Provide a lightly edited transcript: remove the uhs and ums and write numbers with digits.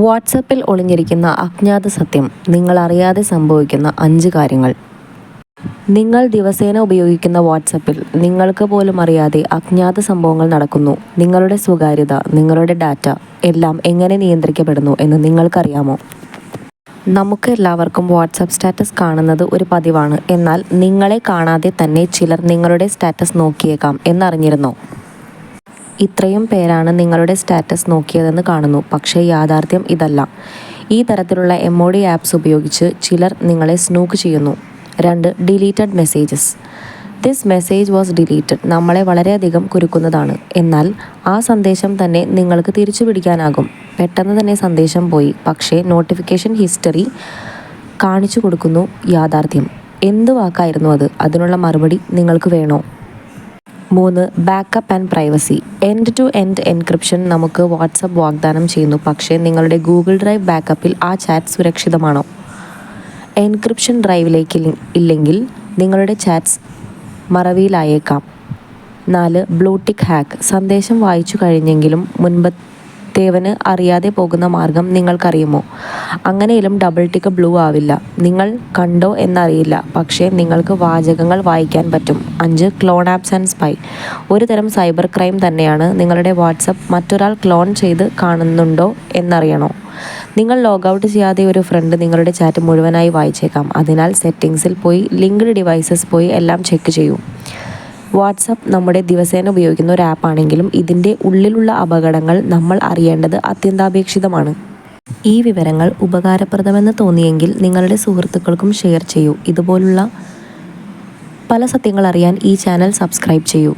വാട്സാപ്പിൽ ഒളിഞ്ഞിരിക്കുന്ന അജ്ഞാത സത്യം. നിങ്ങൾ അറിയാതെ സംഭവിക്കുന്ന 5 കാര്യങ്ങൾ. നിങ്ങൾ ദിവസേന ഉപയോഗിക്കുന്ന വാട്സാപ്പിൽ നിങ്ങൾക്ക് പോലും അറിയാതെ അജ്ഞാത സംഭവങ്ങൾ നടക്കുന്നു. നിങ്ങളുടെ സ്വകാര്യത, നിങ്ങളുടെ ഡാറ്റ എല്ലാം എങ്ങനെ നിയന്ത്രിക്കപ്പെടുന്നു എന്ന് നിങ്ങൾക്കറിയാമോ? നമുക്ക് എല്ലാവർക്കും വാട്സാപ്പ് സ്റ്റാറ്റസ് കാണുന്നത് ഒരു പതിവാണ്. എന്നാൽ നിങ്ങളെ കാണാതെ തന്നെ ചിലർ നിങ്ങളുടെ സ്റ്റാറ്റസ് നോക്കിയേക്കാം എന്നറിഞ്ഞിരുന്നോ? ഇത്രയും പേരാണ് നിങ്ങളുടെ സ്റ്റാറ്റസ് നോക്കിയതെന്ന് കാണുന്നു. പക്ഷേ യാഥാർത്ഥ്യം ഇതല്ല. ഈ തരത്തിലുള്ള എമോഡി ആപ്സ് ഉപയോഗിച്ച് ചിലർ നിങ്ങളെ സ്നൂക്ക് ചെയ്യുന്നു. 2. Deleted messages. This message was deleted നമ്മളെ വളരെയധികം കുരുക്കുന്നതാണ്. എന്നാൽ ആ സന്ദേശം തന്നെ നിങ്ങൾക്ക് തിരിച്ചു പിടിക്കാനാകും. പെട്ടെന്ന് തന്നെ സന്ദേശം പോയി, പക്ഷേ നോട്ടിഫിക്കേഷൻ ഹിസ്റ്ററി കാണിച്ചു കൊടുക്കുന്നു യാഥാർത്ഥ്യം. എന്ത് വാക്കായിരുന്നു അത്? അതിനുള്ള മറുപടി നിങ്ങൾക്ക് വേണോ? 3. Backup and privacy. End to end encryption നമുക്ക് വാട്സപ്പ് വാഗ്ദാനം ചെയ്യുന്നു. പക്ഷേ നിങ്ങളുടെ ഗൂഗിൾ ഡ്രൈവ് ബാക്കപ്പിൽ ആ ചാറ്റ് സുരക്ഷിതമാണോ? എൻക്രിപ്ഷൻ ഡ്രൈവിലേക്ക് ഇല്ലെങ്കിൽ നിങ്ങളുടെ ചാറ്റ്സ് മറവിയിലായേക്കാം. 4. ബ്ലൂടിക്ക് ഹാക്ക്. സന്ദേശം വായിച്ചു കഴിഞ്ഞെങ്കിലും മുൻപത്തേവന് അറിയാതെ പോകുന്ന മാർഗം നിങ്ങൾക്കറിയുമോ? അങ്ങനെയും ഡബിൾ ടിക്ക് ബ്ലൂ ആവില്ല. നിങ്ങൾ കണ്ടോ എന്നറിയില്ല, പക്ഷേ നിങ്ങൾക്ക് വാചകങ്ങൾ വായിക്കാൻ പറ്റും. 5. Clone apps and spy. ഒരു തരം സൈബർ ക്രൈം തന്നെയാണ്. നിങ്ങളുടെ വാട്സപ്പ് മറ്റൊരാൾ ക്ലോൺ ചെയ്ത് കാണുന്നുണ്ടോ എന്നറിയണോ? നിങ്ങൾ ലോഗൗട്ട് ചെയ്യാതെ ഒരു ഫ്രണ്ട് നിങ്ങളുടെ ചാറ്റ് മുഴുവനായി വായിച്ചേക്കാം. അതിനാൽ സെറ്റിംഗ്സിൽ പോയി ലിങ്ക്ഡ് ഡിവൈസസ് പോയി എല്ലാം ചെക്ക് ചെയ്യൂ. വാട്സപ്പ് നമ്മുടെ ദിവസേന ഉപയോഗിക്കുന്ന ഒരു ആപ്പാണെങ്കിലും ഇതിൻ്റെ ഉള്ളിലുള്ള അപകടങ്ങൾ നമ്മൾ അറിയേണ്ടത് അത്യന്താപേക്ഷിതമാണ്. ഈ വിവരങ്ങൾ ഉപകാരപ്രദമെന്ന് തോന്നിയെങ്കിൽ നിങ്ങളുടെ സുഹൃത്തുക്കൾക്കും ഷെയർ ചെയ്യൂ. ഇതുപോലുള്ള പല സത്യങ്ങൾ അറിയാൻ ഈ ചാനൽ സബ്സ്ക്രൈബ് ചെയ്യൂ.